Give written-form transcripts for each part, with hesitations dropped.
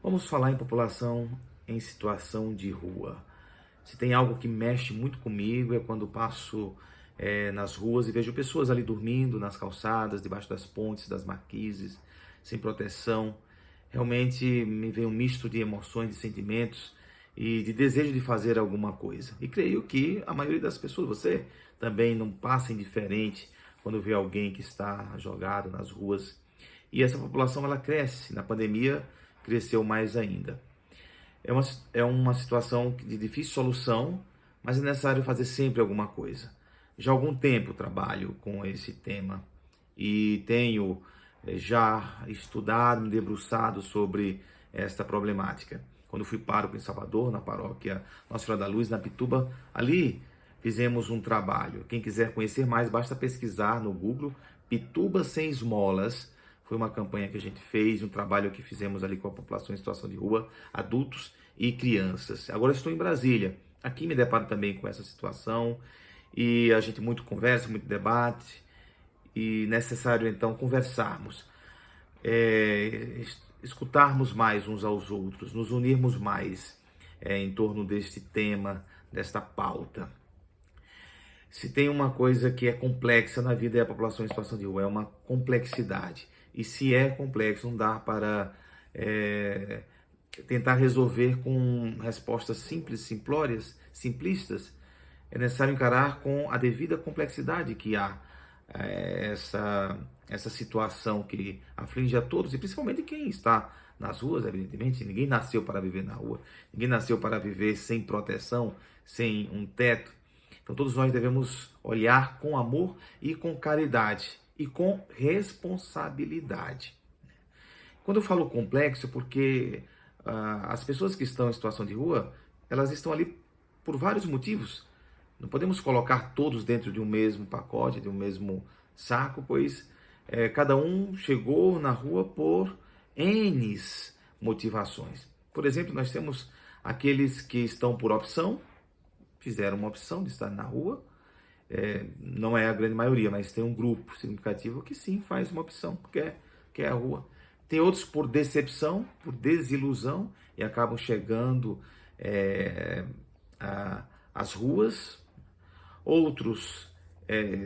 Vamos falar em população em situação de rua. Se tem algo que mexe muito comigo é quando passo nas ruas e vejo pessoas ali dormindo nas calçadas, debaixo das pontes, das marquises, sem proteção. Realmente me vem um misto de emoções, de sentimentos e de desejo de fazer alguma coisa. E creio que a maioria das pessoas, você também não passa indiferente quando vê alguém que está jogado nas ruas. E essa população ela cresce. Na pandemia cresceu mais ainda. É uma situação de difícil solução, mas é necessário fazer sempre alguma coisa. Já há algum tempo trabalho com esse tema e tenho já estudado, me debruçado sobre esta problemática. Quando fui pároco em Salvador, na paróquia Nossa Senhora da Luz, na Pituba, ali fizemos um trabalho. Quem quiser conhecer mais, basta pesquisar no Google Pituba Sem Esmolas. Foi uma campanha que a gente fez, um trabalho que fizemos ali com a população em situação de rua, adultos e crianças. Agora estou em Brasília. Aqui me deparo também com essa situação e a gente muito conversa, muito debate e necessário então conversarmos, escutarmos mais uns aos outros, nos unirmos mais em torno deste tema, desta pauta. Se tem uma coisa que é complexa na vida é a população em situação de rua, é uma complexidade. E se é complexo, não dá para tentar resolver com respostas simples, simplórias, simplistas. É necessário encarar com a devida complexidade que há essa situação que aflige a todos, e principalmente quem está nas ruas, evidentemente. Ninguém nasceu para viver na rua, ninguém nasceu para viver sem proteção, sem um teto. Então todos nós devemos olhar com amor e com caridade e com responsabilidade. Quando eu falo complexo, é porque as pessoas que estão em situação de rua, elas estão ali por vários motivos. Não podemos colocar todos dentro de um mesmo pacote, de um mesmo saco, pois cada um chegou na rua por N motivações. Por exemplo, nós temos aqueles que estão por opção, fizeram uma opção de estar na rua. Não é a grande maioria, mas tem um grupo significativo que sim faz uma opção, porque quer a rua. Tem outros por decepção, por desilusão, e acabam chegando às ruas. Outros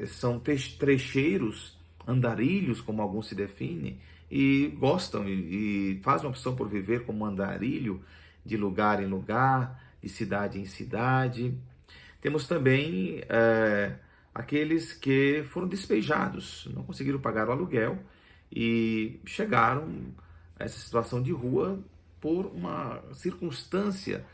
são trecheiros, andarilhos, como alguns se definem, e gostam e fazem uma opção por viver como andarilho, de lugar em lugar, de cidade em cidade. Temos também aqueles que foram despejados, não conseguiram pagar o aluguel e chegaram a essa situação de rua por uma circunstância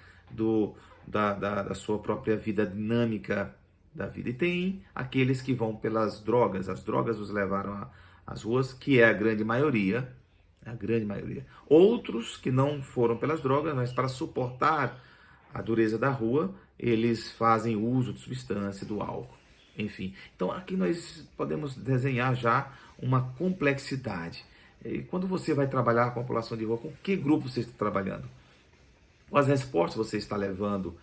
da sua própria vida dinâmica da vida. E tem aqueles que vão pelas drogas, as drogas os levaram às ruas, que é a grande maioria, a grande maioria. Outros que não foram pelas drogas, mas para suportar a dureza da rua, eles fazem uso de substância, do álcool, enfim. Então aqui nós podemos desenhar já uma complexidade. E quando você vai trabalhar com a população de rua, com que grupo você está trabalhando? Quais respostas você está levando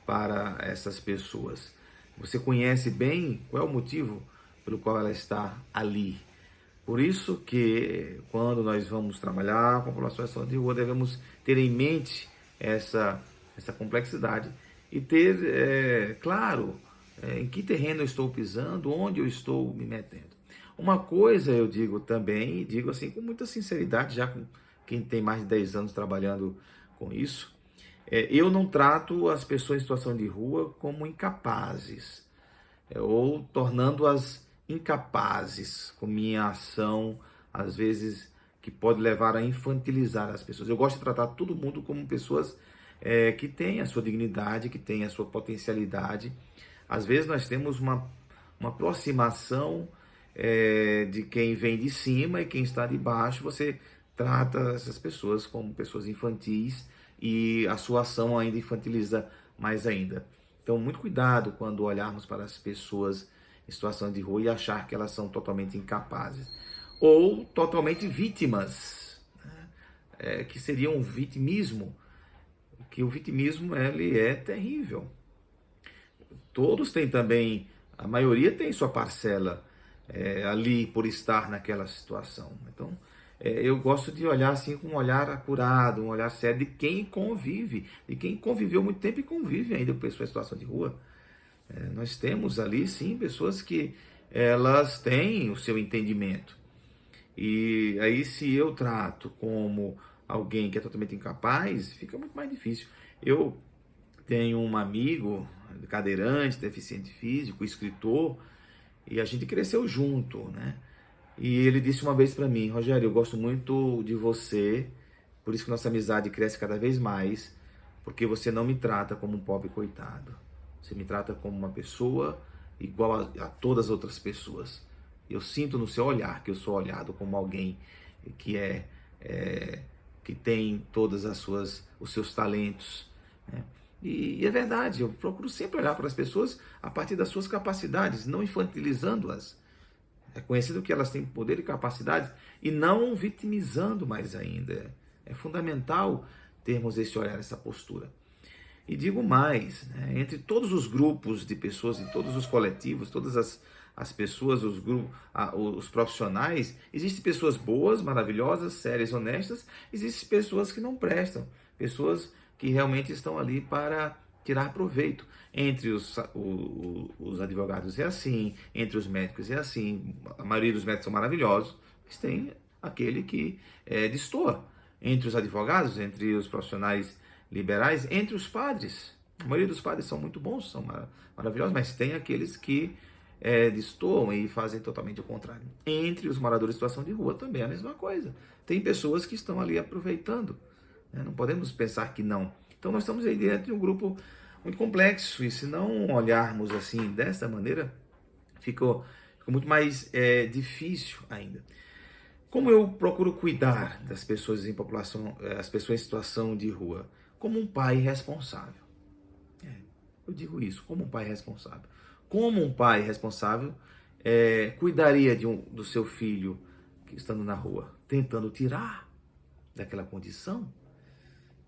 para essas pessoas? Você conhece bem qual é o motivo pelo qual ela está ali. Por isso que quando nós vamos trabalhar com a população de rua, devemos ter em mente essa complexidade e ter claro em que terreno eu estou pisando, onde eu estou me metendo. Uma coisa eu digo também, e digo assim com muita sinceridade, já com quem tem mais de 10 anos trabalhando com isso, eu não trato as pessoas em situação de rua como incapazes, ou tornando-as incapazes com minha ação, às vezes que pode levar a infantilizar as pessoas. Eu gosto de tratar todo mundo como pessoas que têm a sua dignidade, que têm a sua potencialidade. Às vezes nós temos uma aproximação de quem vem de cima, e quem está de baixo, você trata essas pessoas como pessoas infantis e a sua ação ainda infantiliza mais ainda. Então, muito cuidado quando olharmos para as pessoas em situação de rua e achar que elas são totalmente incapazes ou totalmente vítimas, né? Que seria um vitimismo, que o vitimismo ele é terrível. Todos têm também, a maioria tem sua parcela ali por estar naquela situação. Então, eu gosto de olhar assim com um olhar acurado, um olhar sério de quem convive, de quem conviveu muito tempo e convive ainda com pessoas em situação de rua. Nós temos ali, sim, pessoas que elas têm o seu entendimento. E aí, se eu trato como alguém que é totalmente incapaz, fica muito mais difícil. Eu tenho um amigo cadeirante, deficiente físico, escritor, e a gente cresceu junto, né? E ele disse uma vez para mim: Rogério, eu gosto muito de você, por isso que nossa amizade cresce cada vez mais, porque você não me trata como um pobre coitado. Você me trata como uma pessoa igual a todas as outras pessoas. Eu sinto no seu olhar que eu sou olhado como alguém que que tem todas os seus talentos, né? E é verdade, eu procuro sempre olhar para as pessoas a partir das suas capacidades, não infantilizando-as, reconhecendo que elas têm poder e capacidades e não vitimizando mais ainda. É fundamental termos esse olhar, essa postura. E digo mais, né, entre todos os grupos de pessoas, em todos os coletivos, todas as pessoas, os grupos, os profissionais, existem pessoas boas, maravilhosas, sérias, honestas, existem pessoas que não prestam, pessoas que realmente estão ali para tirar proveito. Entre os advogados é assim, entre os médicos é assim, a maioria dos médicos são maravilhosos, mas tem aquele que destoa. Entre os advogados, entre os profissionais liberais, entre os padres, a maioria dos padres são muito bons, são maravilhosos, mas tem aqueles que destoam e fazem totalmente o contrário. Entre os moradores de situação de rua também é a mesma coisa. Tem pessoas que estão ali aproveitando, né? Não podemos pensar que não. Então nós estamos aí diante de um grupo muito complexo, e se não olharmos assim dessa maneira, ficou muito mais difícil ainda. Como eu procuro cuidar das pessoas em população, as pessoas em situação de rua? Como um pai responsável. Eu digo isso, como um pai responsável. Como um pai responsável cuidaria do seu filho que estando na rua, tentando tirar daquela condição?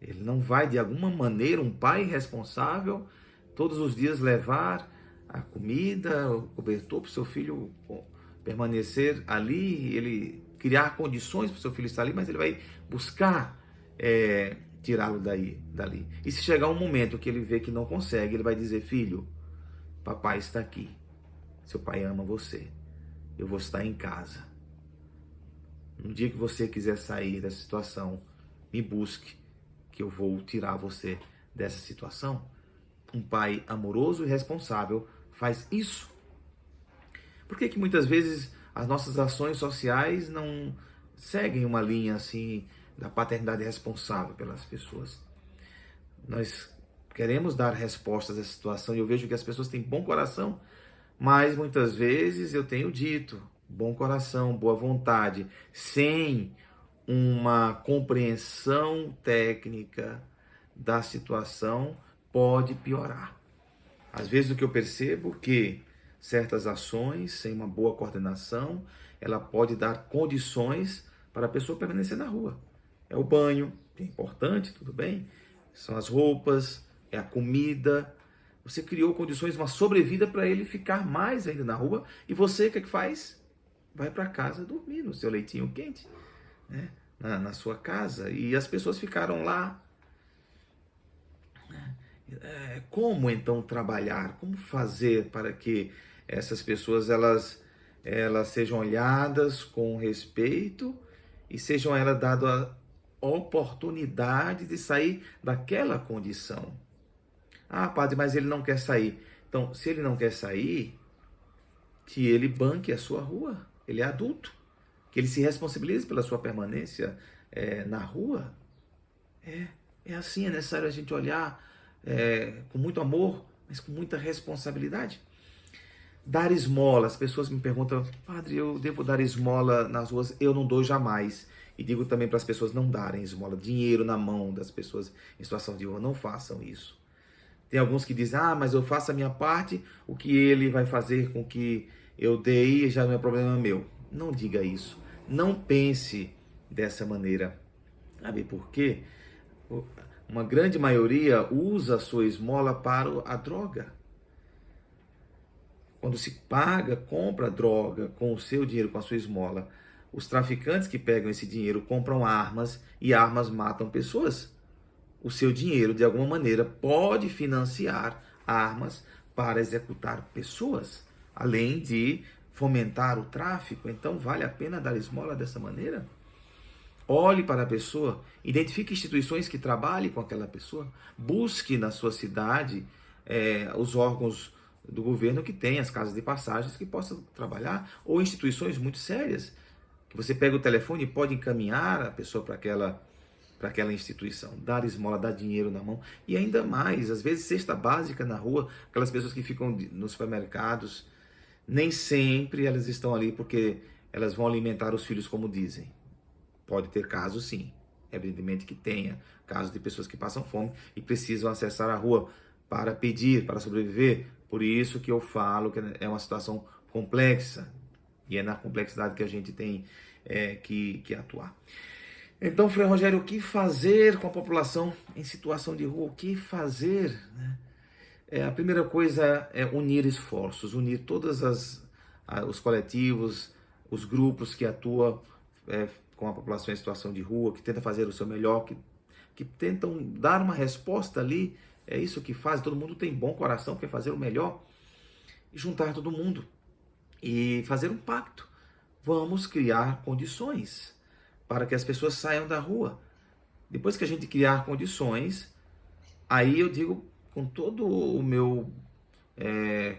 Ele não vai, de alguma maneira, um pai responsável, todos os dias levar a comida, o cobertor para o seu filho permanecer ali, ele criar condições para o seu filho estar ali, mas ele vai buscar tirá-lo dali. E se chegar um momento que ele vê que não consegue, ele vai dizer: filho, papai está aqui, seu pai ama você, eu vou estar em casa. No dia que você quiser sair dessa situação, me busque, que eu vou tirar você dessa situação. Um pai amoroso e responsável faz isso. Por que muitas vezes as nossas ações sociais não seguem uma linha assim da paternidade responsável pelas pessoas? Nós queremos dar respostas a essa situação e eu vejo que as pessoas têm bom coração, mas muitas vezes eu tenho dito, bom coração, boa vontade, sem uma compreensão técnica da situação, pode piorar. Às vezes o que eu percebo é que certas ações, sem uma boa coordenação, ela pode dar condições para a pessoa permanecer na rua. É o banho, que é importante, tudo bem, são as roupas, é a comida. Você criou condições, uma sobrevida para ele ficar mais ainda na rua, e você o que faz? Vai para casa dormir no seu leitinho quente, né? Na sua casa, e as pessoas ficaram lá. Como então trabalhar? Como fazer para que essas pessoas elas sejam olhadas com respeito e sejam elas dadas a oportunidade de sair daquela condição? Ah, padre, mas ele não quer sair. Então, se ele não quer sair, que ele banque a sua rua. Ele é adulto. Que ele se responsabilize pela sua permanência na rua. É assim, é necessário a gente olhar com muito amor, mas com muita responsabilidade. Dar esmola. As pessoas me perguntam: padre, eu devo dar esmola nas ruas? Eu não dou jamais. E digo também para as pessoas não darem esmola, dinheiro na mão das pessoas em situação de rua. Não façam isso. Tem alguns que dizem: ah, mas eu faço a minha parte, o que ele vai fazer com que eu dei já não é problema meu. Não diga isso. Não pense dessa maneira. Sabe por quê? Uma grande maioria usa a sua esmola para a droga. Quando se paga, compra droga com o seu dinheiro, com a sua esmola. Os traficantes que pegam esse dinheiro compram armas e armas matam pessoas. O seu dinheiro, de alguma maneira, pode financiar armas para executar pessoas, além de fomentar o tráfico. Então, vale a pena dar esmola dessa maneira? Olhe para a pessoa, identifique instituições que trabalhem com aquela pessoa, busque na sua cidade os órgãos do governo que tem as casas de passagens que possam trabalhar, ou instituições muito sérias, que você pega o telefone e pode encaminhar a pessoa para aquela instituição, dar esmola, dar dinheiro na mão, e ainda mais, às vezes cesta básica na rua, aquelas pessoas que ficam nos supermercados, nem sempre elas estão ali porque elas vão alimentar os filhos como dizem. Pode ter casos sim, evidentemente que tenha casos de pessoas que passam fome e precisam acessar a rua para pedir, para sobreviver. Por isso que eu falo que é uma situação complexa, e é na complexidade que a gente tem que atuar. Então, Frei Rogério, o que fazer com a população em situação de rua? O que fazer, né? A primeira coisa é unir esforços, unir todos os coletivos, os grupos que atuam com a população em situação de rua, que tentam fazer o seu melhor, que tentam dar uma resposta ali. É isso que faz, todo mundo tem bom coração, quer fazer o melhor, e juntar todo mundo e fazer um pacto. Vamos criar condições para que as pessoas saiam da rua. Depois que a gente criar condições, aí eu digo com todo o meu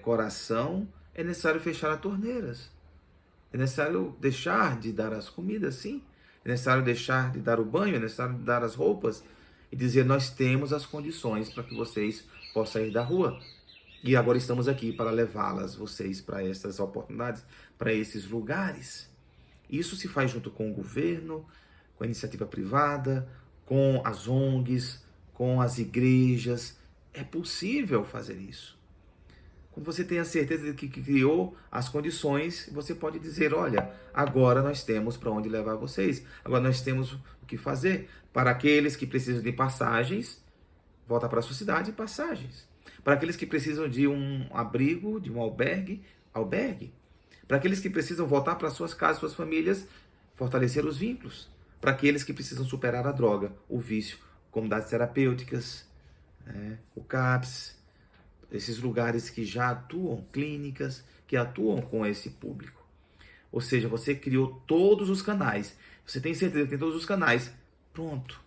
coração, é necessário fechar as torneiras. É necessário deixar de dar as comidas, sim. É necessário deixar de dar o banho, é necessário dar as roupas e dizer, nós temos as condições para que vocês possam sair da rua. E agora estamos aqui para levá-las, vocês, para essas oportunidades, para esses lugares. Isso se faz junto com o governo, com a iniciativa privada, com as ONGs, com as igrejas. É possível fazer isso. Quando você tem a certeza de que criou as condições, você pode dizer, olha, agora nós temos para onde levar vocês. Agora nós temos o que fazer. Para aqueles que precisam de passagens, volta para a sua cidade e passagens. Para aqueles que precisam de um abrigo, de um albergue, albergue. Para aqueles que precisam voltar para suas casas, suas famílias, fortalecer os vínculos. Para aqueles que precisam superar a droga, o vício, comunidades terapêuticas, o CAPS, esses lugares que já atuam, clínicas, que atuam com esse público. Ou seja, você criou todos os canais. Você tem certeza que tem todos os canais. Pronto.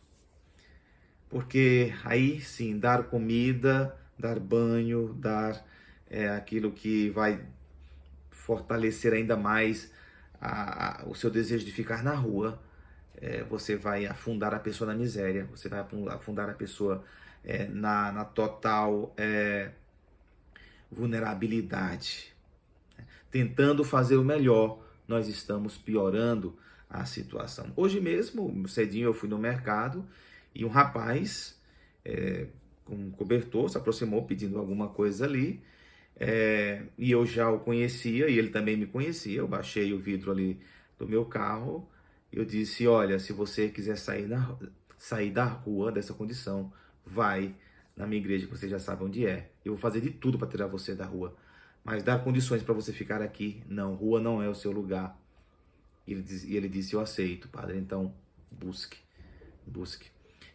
Porque aí sim, dar comida, dar banho, dar aquilo que vai fortalecer ainda mais o seu desejo de ficar na rua, você vai afundar a pessoa na miséria, você vai afundar a pessoa na total vulnerabilidade. Tentando fazer o melhor, nós estamos piorando a situação. Hoje mesmo, cedinho, eu fui no mercado e um rapaz com um cobertor se aproximou pedindo alguma coisa ali, e eu já o conhecia e ele também me conhecia. Eu baixei o vidro ali do meu carro e eu disse, olha, se você quiser sair da rua dessa condição, vai na minha igreja, que você já sabe onde é. Eu vou fazer de tudo para tirar você da rua, mas dar condições para você ficar aqui, não, rua não é o seu lugar. E ele disse, eu aceito, padre, então busque.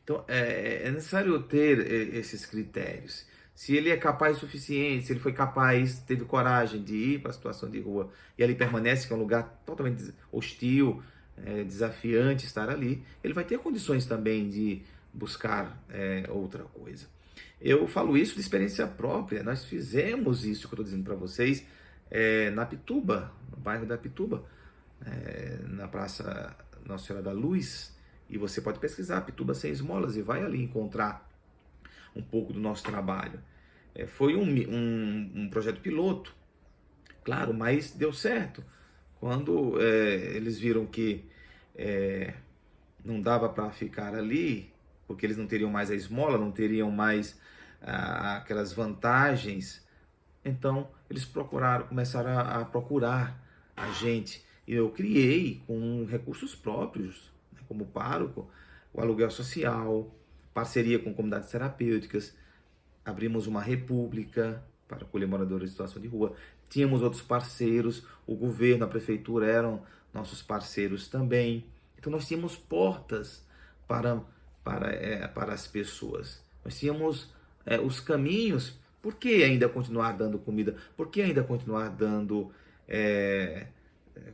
Então, é necessário ter esses critérios. Se ele é capaz o suficiente, se ele foi capaz, teve coragem de ir para a situação de rua e ali permanece, que é um lugar totalmente hostil, desafiante estar ali, ele vai ter condições também de buscar outra coisa. Eu falo isso de experiência própria. Nós fizemos isso que eu estou dizendo para vocês na Pituba, no bairro da Pituba, na Praça Nossa Senhora da Luz. E você pode pesquisar Pituba Sem Esmolas e vai ali encontrar um pouco do nosso trabalho. Foi um projeto piloto, claro, mas deu certo. Quando eles viram que não dava para ficar ali, porque eles não teriam mais a esmola, não teriam mais aquelas vantagens, então eles começaram a procurar a gente. E eu criei com recursos próprios, né, como pároco, o aluguel social, parceria com comunidades terapêuticas, abrimos uma república para acolher moradores em situação de rua, tínhamos outros parceiros, o governo, a prefeitura eram nossos parceiros também. Então nós tínhamos portas para as pessoas. Nós tínhamos os caminhos. Por que ainda continuar dando comida? Por que ainda continuar dando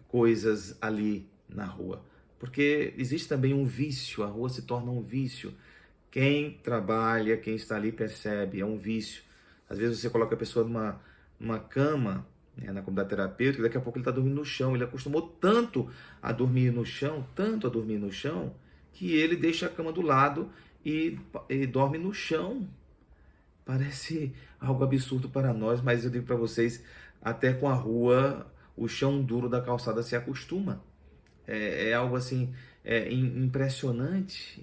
coisas ali na rua? Porque existe também um vício, a rua se torna um vício. Quem trabalha, quem está ali percebe, é um vício. Às vezes você coloca a pessoa numa cama, né, na comunidade terapêutica, daqui a pouco ele está dormindo no chão. Ele acostumou tanto a dormir no chão, que ele deixa a cama do lado e dorme no chão. Parece algo absurdo para nós, mas eu digo para vocês, até com a rua, o chão duro da calçada se acostuma. É algo assim, impressionante.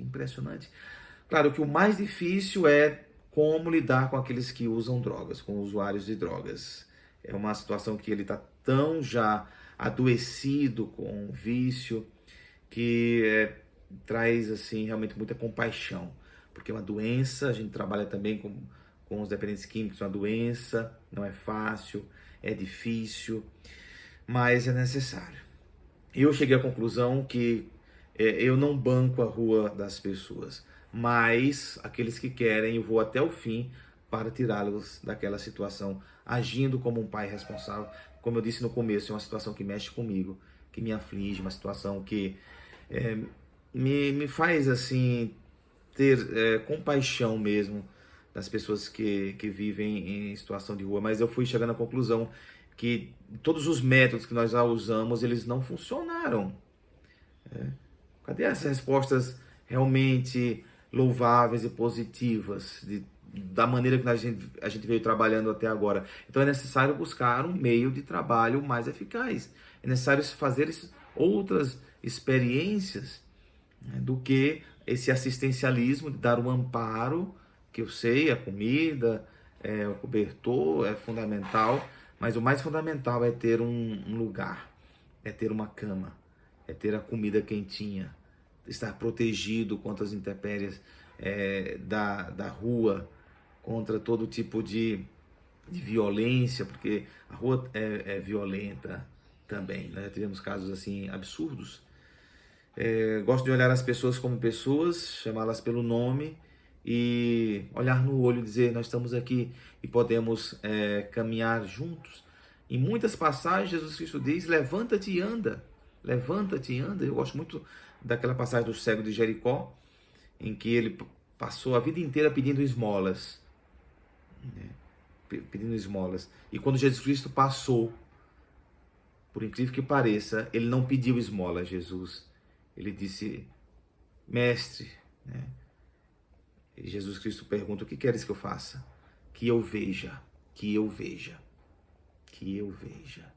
Claro que o mais difícil é como lidar com aqueles que usam drogas, com usuários de drogas. É uma situação que ele está tão já adoecido com o vício que traz assim realmente muita compaixão, porque é uma doença. A gente trabalha também com os dependentes químicos, é uma doença, não é fácil, é difícil, mas é necessário. Eu cheguei à conclusão que eu não banco a rua das pessoas, mas aqueles que querem, eu vou até o fim para tirá-los daquela situação, agindo como um pai responsável. Como eu disse no começo, é uma situação que mexe comigo, que me aflige, uma situação que me faz assim ter compaixão mesmo das pessoas que vivem em situação de rua. Mas eu fui chegando à conclusão que todos os métodos que nós já usamos, eles não funcionaram. Cadê as respostas realmente louváveis e positivas da maneira que a gente veio trabalhando até agora? Então é necessário buscar um meio de trabalho mais eficaz. É necessário fazer outras experiências, né, do que esse assistencialismo de dar um amparo, que eu sei, a comida, o cobertor é fundamental, mas o mais fundamental é ter um lugar, é ter uma cama, é ter a comida quentinha, estar protegido contra as intempéries da rua, contra todo tipo de violência, porque a rua é violenta também. Nós já tivemos casos assim absurdos. Gosto de olhar as pessoas como pessoas, chamá-las pelo nome e olhar no olho e dizer: nós estamos aqui e podemos caminhar juntos. Em muitas passagens, Jesus Cristo diz: levanta-te e anda. Levanta-te e anda. Eu gosto muito daquela passagem do cego de Jericó, em que ele passou a vida inteira pedindo esmolas. Pedindo esmolas. E quando Jesus Cristo passou, por incrível que pareça, ele não pediu esmola a Jesus. Ele disse: mestre, né? E Jesus Cristo pergunta: o que queres que eu faça? Que eu veja, que eu veja, que eu veja.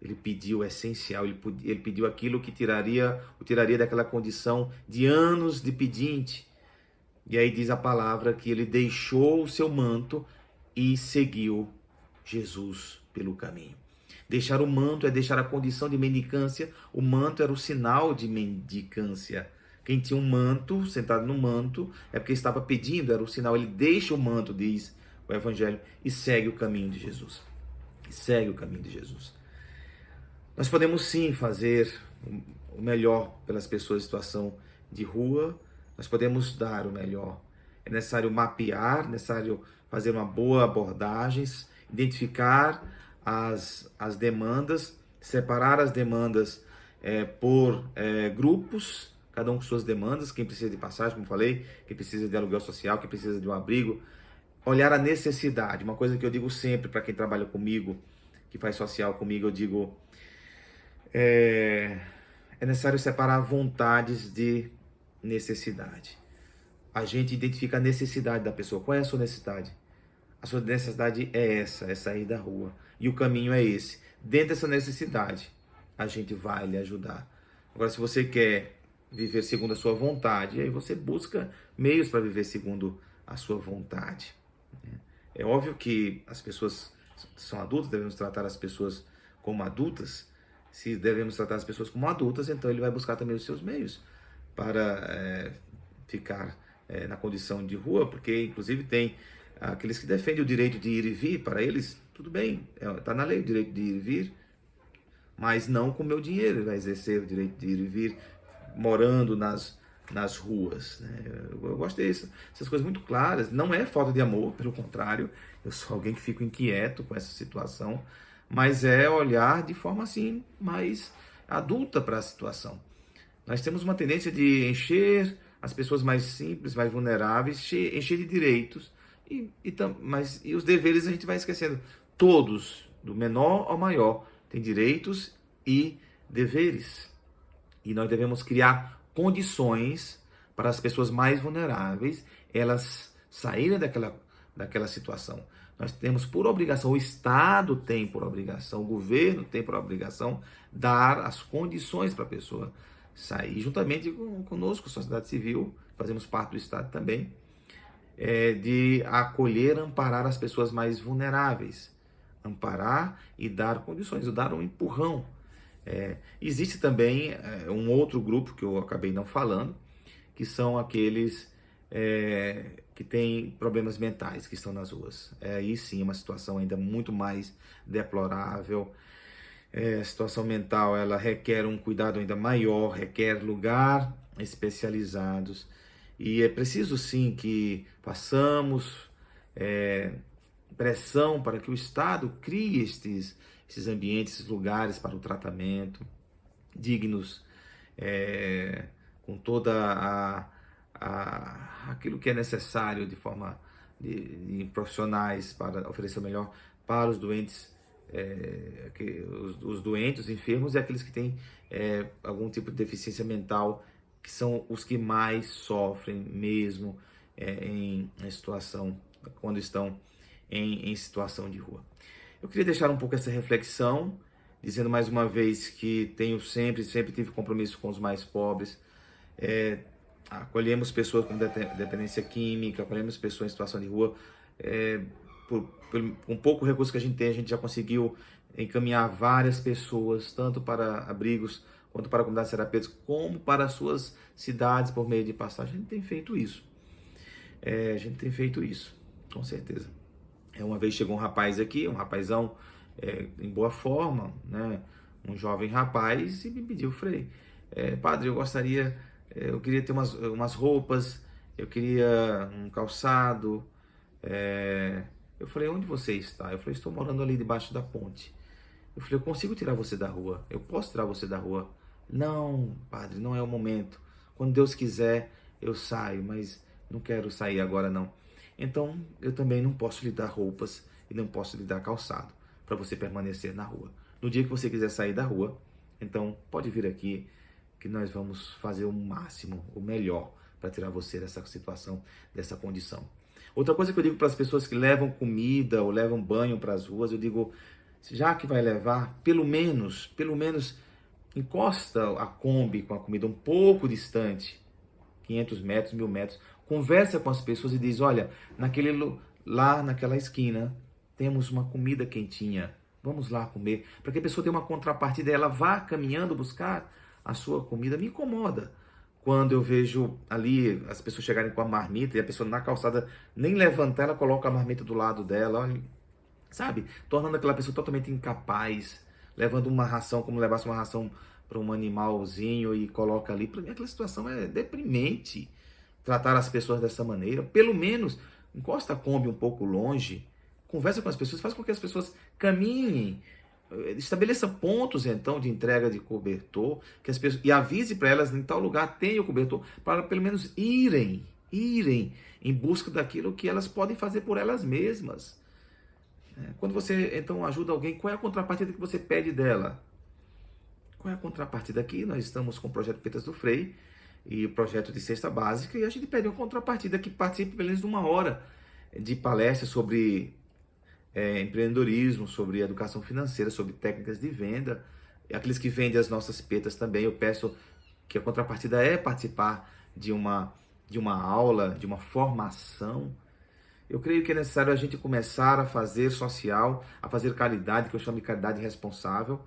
Ele pediu o essencial, ele pediu aquilo que o tiraria daquela condição de anos de pedinte. E aí diz a palavra que ele deixou o seu manto e seguiu Jesus pelo caminho. Deixar o manto é deixar a condição de mendicância. O manto era o sinal de mendicância. Quem tinha um manto, sentado no manto, é porque estava pedindo, era o sinal. Ele deixa o manto, diz o Evangelho, e segue o caminho de Jesus. Nós podemos sim fazer o melhor pelas pessoas em situação de rua. Nós podemos dar o melhor. É necessário mapear, é necessário fazer uma boa abordagem, identificar as demandas, separar as demandas por grupos, cada um com suas demandas, quem precisa de passagem, como falei, quem precisa de aluguel social, quem precisa de um abrigo. Olhar a necessidade, uma coisa que eu digo sempre para quem trabalha comigo, que faz social comigo, eu digo, é necessário separar vontades de necessidade. A gente identifica a necessidade da pessoa. Qual é a sua necessidade? A sua necessidade é essa, é sair da rua. E o caminho é esse. Dentro dessa necessidade, a gente vai lhe ajudar. Agora, se você quer viver segundo a sua vontade, aí você busca meios para viver segundo a sua vontade. É óbvio que as pessoas são adultas, devemos tratar as pessoas como adultas. Se devemos tratar as pessoas como adultas, então ele vai buscar também os seus meios para ficar na condição de rua, porque inclusive tem aqueles que defendem o direito de ir e vir. Para eles, tudo bem, está na lei o direito de ir e vir, mas não com o meu dinheiro. Ele vai exercer o direito de ir e vir morando nas ruas, né? Eu gosto dessas coisas muito claras. Não é falta de amor, pelo contrário, eu sou alguém que fico inquieto com essa situação, mas é olhar de forma assim mais adulta para a situação. Nós temos uma tendência de encher as pessoas mais simples, mais vulneráveis, encher de direitos, mas os deveres a gente vai esquecendo. Todos, do menor ao maior, têm direitos e deveres. E nós devemos criar condições para as pessoas mais vulneráveis elas saírem daquela situação. Nós temos por obrigação, o Estado tem por obrigação, o governo tem por obrigação dar as condições para a pessoa sair, juntamente conosco, sociedade civil, fazemos parte do Estado também, de acolher, amparar as pessoas mais vulneráveis, amparar e dar condições, dar um empurrão. Existe também um outro grupo que eu acabei não falando, que são aqueles que têm problemas mentais, que estão nas ruas. Aí sim é uma situação ainda muito mais deplorável. A situação mental ela requer um cuidado ainda maior, requer lugar especializados. E é preciso sim que façamos pressão para que o Estado crie esses ambientes, esses lugares para o tratamento, dignos, com toda aquilo que é necessário de forma de profissionais para oferecer o melhor para os doentes, os doentes, os enfermos e aqueles que têm algum tipo de deficiência mental, que são os que mais sofrem mesmo em situação, quando estão em situação de rua. Eu queria deixar um pouco essa reflexão, dizendo mais uma vez que sempre tive compromisso com os mais pobres. Acolhemos pessoas com dependência química, acolhemos pessoas em situação de rua. Com pouco recurso que a gente já conseguiu encaminhar várias pessoas, tanto para abrigos, quanto para comunidades terapêuticas, como para as suas cidades por meio de passagem. A gente tem feito isso, com certeza. Uma vez chegou um rapaz aqui, um rapazão em boa forma, né? Um jovem rapaz, e me pediu: Frei, padre, eu queria ter umas roupas, eu queria um calçado. Eu falei: onde você está? Eu falei: estou morando ali debaixo da ponte. Eu falei: eu consigo tirar você da rua? Eu posso tirar você da rua? Não, padre, não é o momento. Quando Deus quiser, eu saio, mas não quero sair agora não. Então, eu também não posso lhe dar roupas e não posso lhe dar calçado para você permanecer na rua. No dia que você quiser sair da rua, então pode vir aqui que nós vamos fazer o máximo, o melhor para tirar você dessa situação, dessa condição. Outra coisa que eu digo para as pessoas que levam comida ou levam banho para as ruas, eu digo: já que vai levar, pelo menos encosta a Kombi com a comida um pouco distante, 500 metros, 1000 metros, conversa com as pessoas e diz: olha, naquela esquina temos uma comida quentinha, vamos lá comer, para que a pessoa tenha uma contrapartida, ela vá caminhando buscar a sua comida. Me incomoda quando eu vejo ali as pessoas chegarem com a marmita e a pessoa na calçada nem levantar, ela coloca a marmita do lado dela, olha, sabe? Tornando aquela pessoa totalmente incapaz, levando uma ração como levasse uma ração para um animalzinho e coloca ali. Para mim aquela situação é deprimente, tratar as pessoas dessa maneira. Pelo menos encosta a Kombi um pouco longe, conversa com as pessoas, faz com que as pessoas caminhem, estabeleça pontos então de entrega de cobertor, que as pessoas, e avise para elas em tal lugar tem o cobertor, para pelo menos irem em busca daquilo que elas podem fazer por elas mesmas. Quando você então ajuda alguém, qual é a contrapartida que você pede dela? Qual é a contrapartida? Aqui nós estamos com o projeto Petas do Frei e o projeto de cesta básica, e a gente pede uma contrapartida que participe pelo menos de 1 hora de palestra sobre empreendedorismo, sobre educação financeira, sobre técnicas de venda. Aqueles que vendem as nossas petas também, eu peço que a contrapartida participar de uma aula, de uma formação. Eu creio que é necessário a gente começar a fazer social, a fazer caridade, que eu chamo de caridade responsável,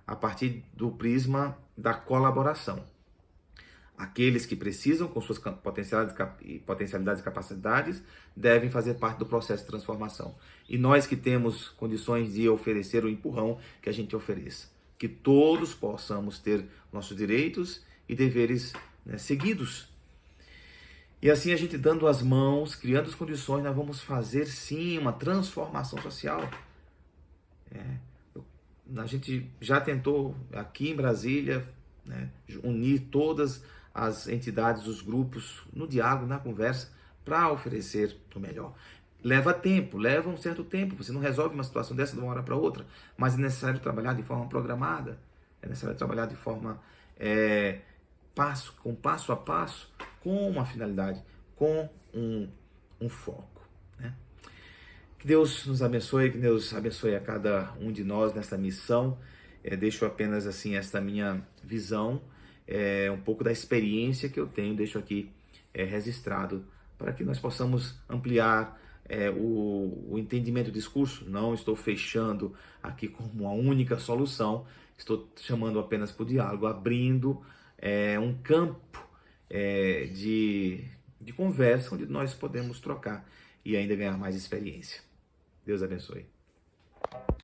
a partir do prisma da colaboração. Aqueles que precisam, com suas potencialidades e capacidades, devem fazer parte do processo de transformação. E nós que temos condições de oferecer o empurrão, que a gente ofereça. que todos possamos ter nossos direitos e deveres, né, seguidos. E assim a gente dando as mãos, criando as condições, nós vamos fazer sim uma transformação social. A gente já tentou aqui em Brasília, né, unir todas as entidades, os grupos, no diálogo, na conversa, para oferecer o melhor. Leva tempo, leva um certo tempo. Você não resolve uma situação dessa de uma hora para outra, mas é necessário trabalhar de forma programada, é necessário trabalhar de forma passo a passo, com uma finalidade, com um foco, né? Que Deus nos abençoe, que Deus abençoe a cada um de nós nessa missão. Deixo apenas assim esta minha visão, um pouco da experiência que eu tenho, deixo aqui registrado, para que nós possamos ampliar o entendimento do discurso. Não estou fechando aqui como uma única solução, estou chamando apenas para o diálogo, abrindo um campo de conversa onde nós podemos trocar e ainda ganhar mais experiência. Deus abençoe.